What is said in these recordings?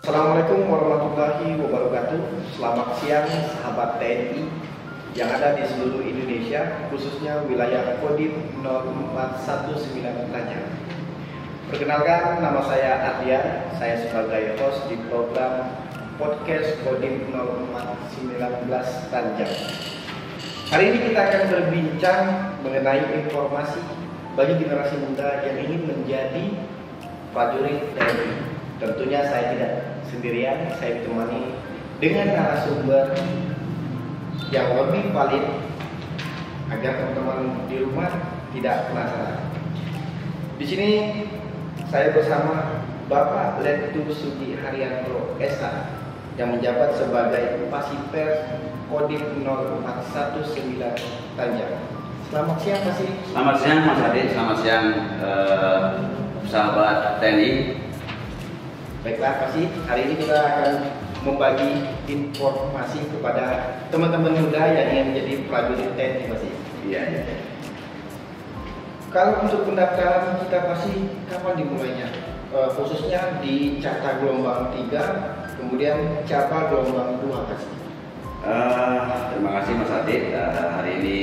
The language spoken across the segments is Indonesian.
Assalamualaikum warahmatullahi wabarakatuh. Selamat siang sahabat TNI yang ada di seluruh Indonesia, khususnya wilayah Kodim 0419 Tanyang. Perkenalkan, nama saya Ardian. Saya sebagai host di program podcast Kodim 0419 Tanyang. Hari ini kita akan berbincang mengenai informasi bagi generasi muda yang ingin menjadi prajurit TNI. Tentunya saya tidak sendirian, saya ditemani dengan narasumber yang lebih valid agar teman-teman di rumah tidak penasaran. Di sini saya bersama Bapak Lettu Sugi Haryanto SH yang menjabat sebagai Pasipers Kodim 0419 Tanyang. Selamat siang Pak Sih. Selamat siang Mas Adi, selamat siang sahabat TNI. Baiklah Pak Sih, hari ini kita akan membagi informasi kepada teman-teman muda yang ingin menjadi prajurit TNI Pak Sih. Iya. Kalau untuk pendaftaran kita Pak Sih, kapan dimulainya? Khususnya di Cata gelombang 3, kemudian Capa gelombang 2 Pak Sih. Terima kasih Mas Adi. Hari ini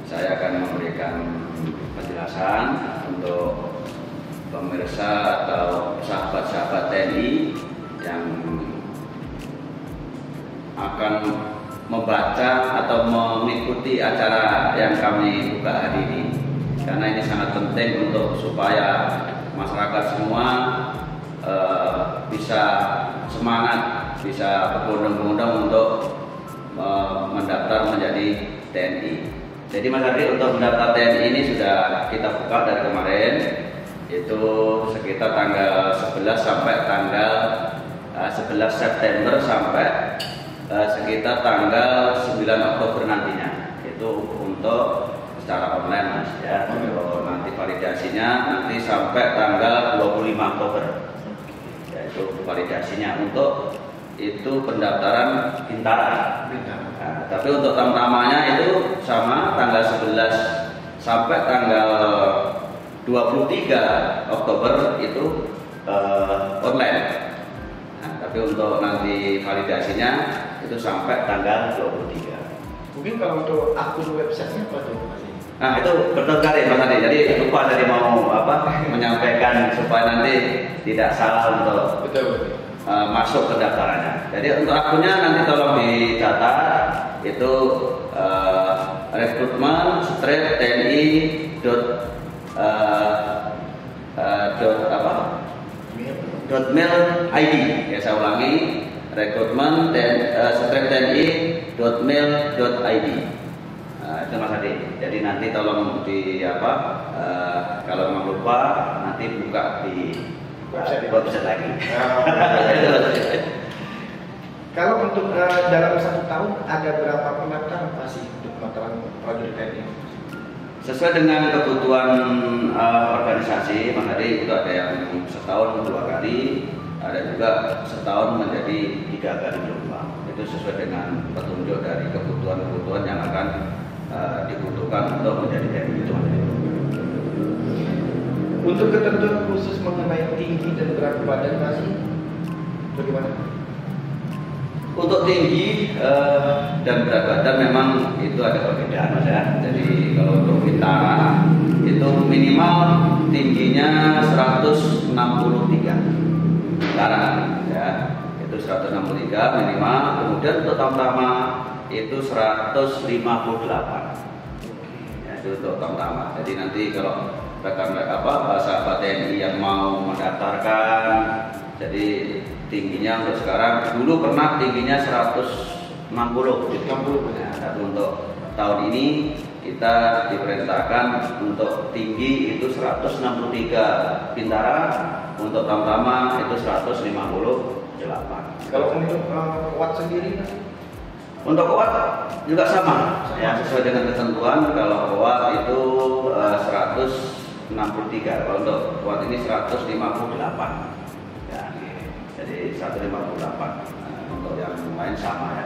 saya akan memberikan penjelasan untuk pemirsa atau sahabat-sahabat TNI yang akan membaca atau mengikuti acara yang kami buka hari ini, karena ini sangat penting untuk supaya masyarakat semua bisa semangat, bisa berbondong-bondong untuk mendaftar menjadi TNI. Jadi Mas Adi, untuk mendaftar TNI ini sudah kita buka dari kemarin, itu sekitar tanggal 11 sampai tanggal 11 September sampai sekitar tanggal 9 Oktober nantinya. Itu untuk secara online Mas ya. Kalau nanti validasinya nanti sampai tanggal 25 Oktober. Yaitu validasinya untuk itu pendaftaran Bintara. Nah, tapi untuk tamtama-nya itu sama tanggal 11 sampai tanggal 23 Oktober itu online. Nah, tapi untuk nanti validasinya itu sampai tanggal 23. Mungkin kalau untuk akun websitenya apa tuh Pak Sih? Nah itu betul sekali Mas Adi. Jadi lupa tadi mau menyampaikan supaya nanti tidak salah untuk masuk pendaftarannya. Jadi untuk akunnya nanti tolong dicatat, itu rekrutmen-tni.mail.id. Ya, saya ulangi, rekrutmen-tni.mail.id. Itu Mas Adi. Jadi nanti tolong kalau memang lupa nanti buka di website lagi. Kalau untuk dalam 1 tahun ada berapa pendaftaran Pak Sih untuk pendaftaran prajurit TNI? Sesuai dengan kebutuhan organisasi, Mas Adi, itu ada yang setahun 2 kali, ada juga setahun menjadi 3 kali gelombang. Itu sesuai dengan petunjuk dari kebutuhan-kebutuhan yang akan dibutuhkan untuk menjadi TNI itu. Untuk ketentuan khusus mengenai tinggi dan berat badan Pak Sih, bagaimana? Untuk tinggi dan berat badan memang itu ada perbedaan Mas ya. Jadi kalau untuk Bintara itu minimal tingginya 163 Bintara ya. Itu 163 minimal. Kemudian untuk tamtama itu 158. Ya, itu untuk tamtama. Jadi nanti kalau rekan-rekan sahabat TNI yang mau mendaftarkan, jadi tingginya untuk sekarang, dulu pernah tingginya 160 gitu. Nah, tapi untuk tahun ini kita diperintahkan untuk tinggi itu 163 Bintara, untuk tamtama itu 158. Kalau untuk kuat sendiri? Untuk kuat juga sama, ya sesuai dengan ketentuan. Kalau kuat itu 163, kalau untuk kuat ini 158. Jadi 158. Untuk yang lain sama ya.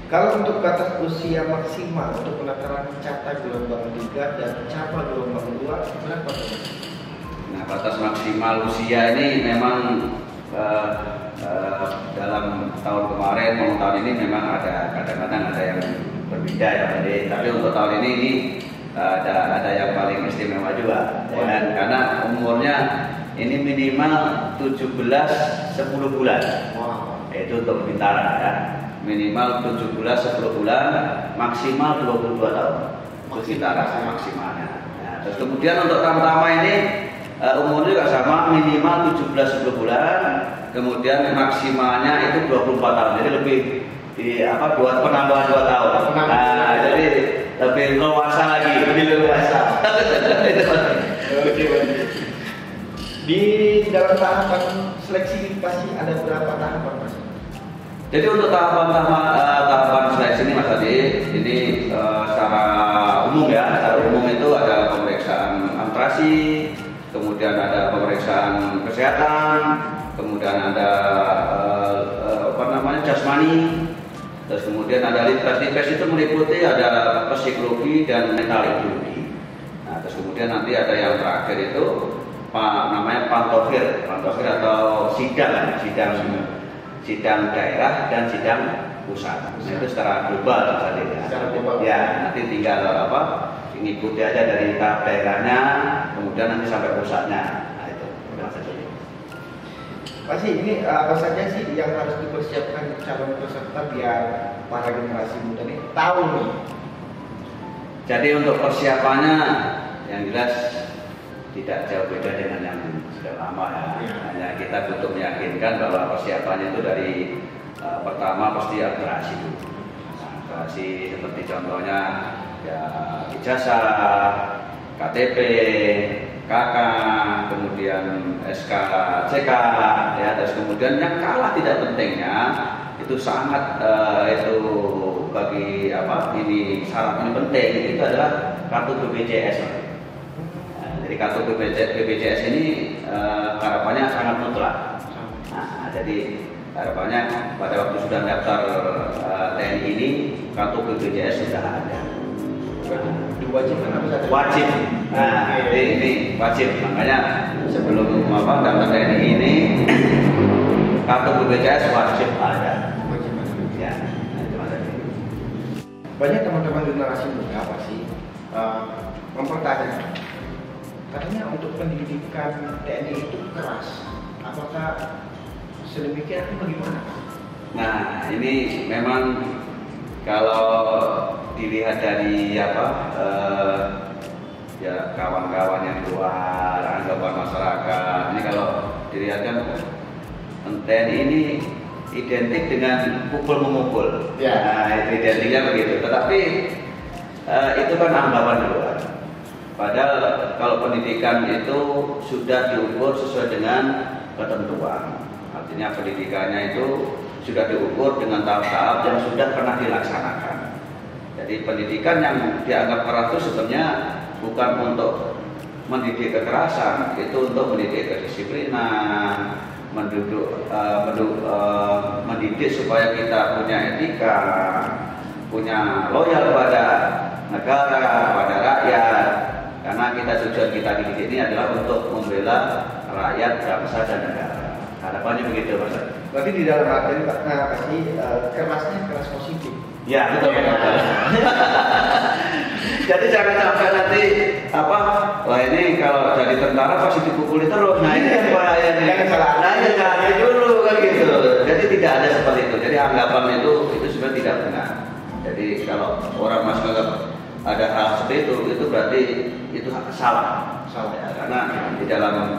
Kalau untuk batas usia maksimal untuk pendaftaran Cata gelombang 3 dan Capa gelombang 2 berapa? Nah, batas maksimal usia ini memang dalam tahun kemarin maupun tahun ini memang ada kadang-kadang ada yang berbeda ya. Jadi tapi untuk tahun ini ada yang paling istimewa juga, ya kan? Karena umurnya ini minimal 17 10 bulan. Wow. Itu untuk bintara ya. Minimal 17 10 bulan, maksimal 22 tahun. Itu bintara maksimalnya. Nah, terus kemudian untuk tamtama ini umurnya juga sama, minimal 17 10 bulan, kemudian maksimalnya itu 24 tahun. Jadi lebih penambahan 2 tahun. Nah, jadi lebih leluasa lagi, lebih leluasa. Oke. Di dalam tahapan seleksi ini pasti ada berapa tahapan, Mas? Jadi untuk tahapan seleksi ini, Mas Adi, ini secara umum ya, secara umum itu ada pemeriksaan administrasi, kemudian ada pemeriksaan kesehatan, kemudian ada jasmani, terus kemudian ada tes itu meliputi ada psikologi dan mental ideologi. Nah, terus kemudian nanti ada yang terakhir itu namanya pantofir atau sidang daerah dan sidang pusat. Nah, itu secara global tadi ya. Secara global. Ya, nanti tinggal mengikuti aja dari tahap daerahnya, kemudian nanti sampai pusatnya. Nah, itu saja. Pasti ini apa saja sih yang harus dipersiapkan calon peserta biar para generasi muda ini tahu nih. Jadi untuk persiapannya yang jelas tidak jauh beda dengan yang sudah lama ya. Hanya kita butuh meyakinkan bahwa persiapannya itu dari pertama pasti administrasi dulu. Administrasi seperti contohnya ya ijazah, KTP, KK, kemudian SKCK, ya, terus kemudian yang kalah tidak pentingnya itu sangat itu bagi ini syarat ini penting itu adalah kartu BPJS. Jadi kartu BPJS ini harapannya sangat mutlak. Nah, jadi harapannya pada waktu sudah daftar TNI ini kartu BPJS sudah ada. Diwajibkan apa saja? Wajib. Nah, ini wajib. Makanya sebelum daftar TNI ini kartu BPJS wajib ada. Wajib ada. Ya, itu ada. Banyak teman-teman generasi muda pasti mempertanyakan, katanya untuk pendidikan TNI itu keras. Apakah sedemikian atau bagaimana? Nah, ini memang kalau dilihat dari ya kawan-kawan yang luar, anggapan masyarakat, ini kalau dilihat kan TNI ini identik dengan pukul memukul. Ya. Nah, itu identiknya begitu. Tetapi itu kan anggapan luar. Padahal kalau pendidikan itu sudah diukur sesuai dengan ketentuan. Artinya pendidikannya itu sudah diukur dengan tahap-tahap yang sudah pernah dilaksanakan. Jadi pendidikan yang dianggap keras itu sebenarnya bukan untuk mendidik kekerasan, itu untuk mendidik kedisiplinan, mendidik supaya kita punya etika, punya loyal pada negara, pada rakyat. Karena tujuan kita dididik ini adalah untuk membela rakyat, bangsa dan negara. Harapannya begitu, Mas. Berarti di dalam materi pasti kerasnya keras positif. Ya, betul. Jadi jangan sampai nanti wah ini kalau jadi tentara pasti dipukuli terus. Nah ini yang bahayanya. Jangan dulu kan gitu. Jadi tidak ada seperti itu. Jadi anggapan itu sebenarnya tidak benar. Jadi kalau orang masih menganggap ada hal seperti itu berarti itu salah. Ya, karena di dalam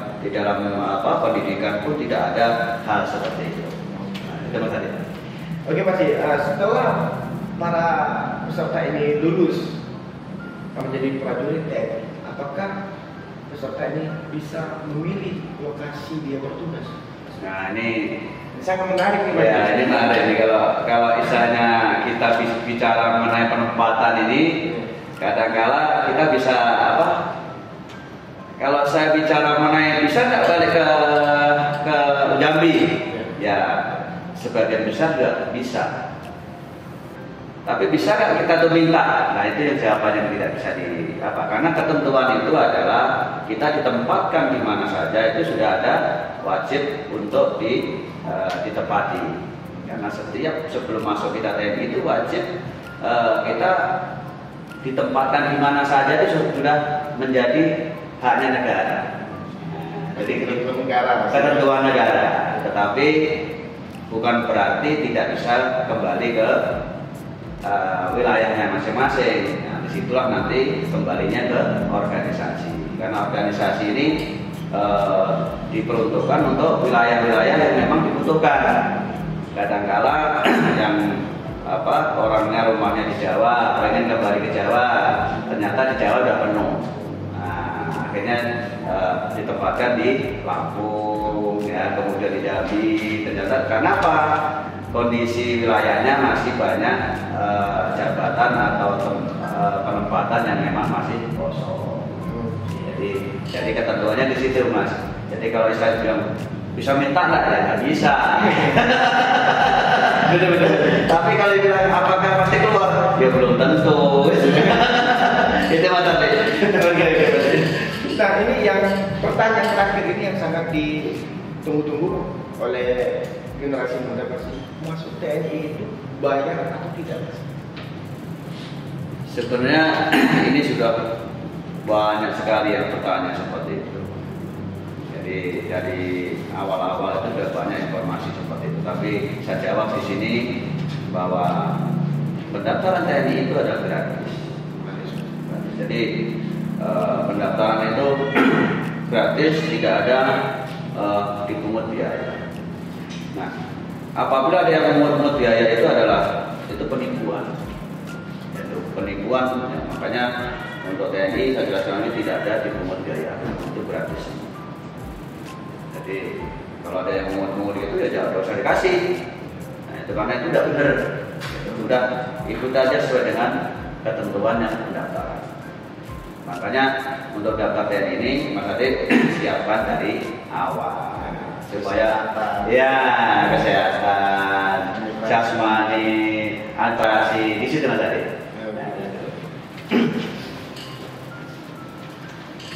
pendidikan pun tidak ada hal seperti itu. Nah, itu Mas Adi. Oke Mas, setelah para peserta ini lulus menjadi prajurit TNI, apakah peserta ini bisa memilih lokasi dia bertugas? Nah ini sangat menarik nih Mas. Ya, ini menarik nih kalau istilahnya kita bicara mengenai penempatan ini, kadang-kala kita bisa kalau saya bicara mengenai bisa nggak balik ke Jambi, ya sebagian besar juga bisa. Tapi bisa nggak kita tuh minta? Nah itu yang jawabannya tidak bisa karena ketentuan itu adalah kita ditempatkan di mana saja itu sudah ada wajib untuk ditempati. Karena setiap sebelum masuk kita TNI itu wajib kita ditempatkan di mana saja itu sudah menjadi haknya negara. Jadi ketentuan negara. Tetapi bukan berarti tidak bisa kembali ke wilayahnya masing-masing. Nah, disitulah nanti kembalinya ke organisasi. Karena organisasi ini diperuntukkan untuk wilayah-wilayah yang memang dibutuhkan. Kadangkala yang orangnya rumahnya di Jawa, pengen kembali ke Jawa, ternyata di Jawa udah penuh. Nah, akhirnya ditempatkan di Lampung, ya, kemudian di Jambi. Ternyata karena apa? Kondisi wilayahnya masih banyak jabatan atau penempatan yang memang masih kosong. Jadi ketentuannya di situ, Mas. Jadi kalau saya bilang bisa minta nggak bisa. Betul. Tapi kalau bilang apakah pasti keluar, ya belum tentu. Itu Mas. Nah, ini yang pertanyaan terakhir ini yang sangat ditunggu-tunggu oleh generasi muda pasti. Masuk TNI itu bayar atau tidak? Sebenarnya ini sudah banyak sekali yang bertanya seperti itu. Jadi dari awal-awal itu sudah banyak informasi seperti itu. Tapi saya jawab di sini bahwa pendaftaran TNI itu adalah gratis. Jadi pendaftaran itu gratis, tidak ada dipungut biaya. Nah, apabila ada yang memungut biaya itu adalah penipuan. Itu penipuan, ya, makanya untuk TNI saya jelaskan ini tidak ada dipungut biaya, itu gratis. Jadi kalau ada yang memungut itu ya jangan usah dikasih. Nah, itu karena itu tidak benar. Itu sudah ikut aja sesuai dengan ketentuan yang pendaftaran. Makanya untuk daftar TNI ini Mas Adit siapkan dari awal supaya ya kesehatan, jasmani, administrasi di situ Mas Adit.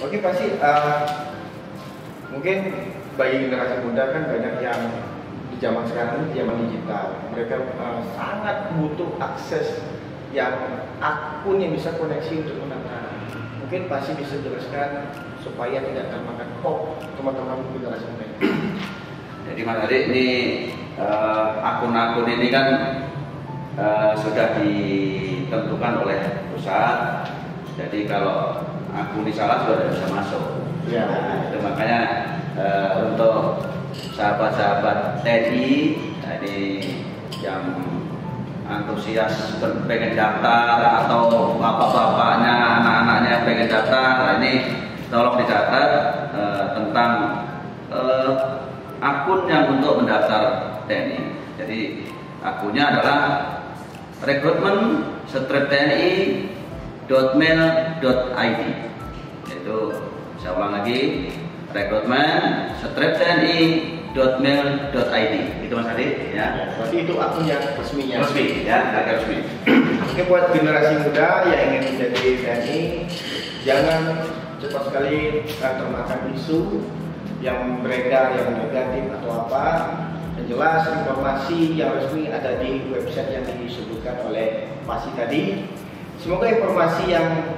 Oke, pasti mungkin bagi generasi muda kan banyak yang di zaman sekarang ini zaman digital, mereka sangat butuh akses yang akun yang bisa koneksi untuk mendaftar. Mungkin pasti bisa jelaskan supaya tidak termakan hoax teman-teman generasi muda. Jadi Mas Adi, ini akun-akun ini kan sudah ditentukan oleh pusat. Jadi kalau akun salah sudah bisa masuk. Ya. Nah, itu makanya untuk sahabat-sahabat TNI ini yang antusias pengen daftar atau bapak-bapaknya, anak-anaknya pengen daftar, ini tolong dicatat tentang akun yang untuk mendaftar TNI. Jadi akunnya adalah rekrutmen@tni.mail.id. Itu saya ulang lagi, rekrutmen@tni.mail.id. Itu Mas Adi, ya. Berarti itu akun yang resminya. Resmi, ya, agak resmi. Oke, buat generasi muda yang ingin menjadi TNI, jangan cepat sekali termakan isu yang beredar yang negatif atau apa. Yang jelas informasi yang resmi ada di website yang disebutkan oleh Pasi tadi. Semoga informasi yang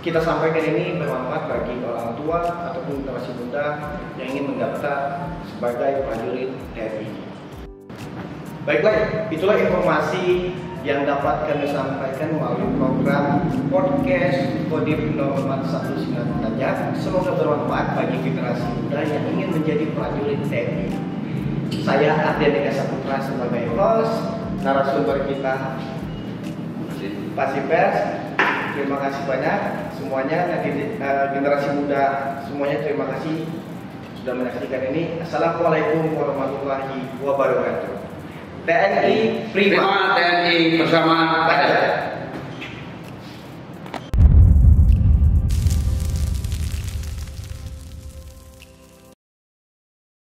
kita sampaikan ini bermanfaat bagi orang tua ataupun generasi muda yang ingin mendaftar sebagai prajurit TNI. Baiklah, itulah informasi yang dapat kami sampaikan melalui program podcast Kodim 0419 Tanya. Semoga bermanfaat bagi generasi muda yang ingin menjadi prajurit TNI. Saya Ardian Eka Saputra sebagai host, narasumber kita Pasi Pers. Terima kasih banyak semuanya, generasi muda semuanya, terima kasih sudah menyaksikan ini. Assalamualaikum warahmatullahi wabarakatuh. TNI Prima, TNI bersama Rakyat.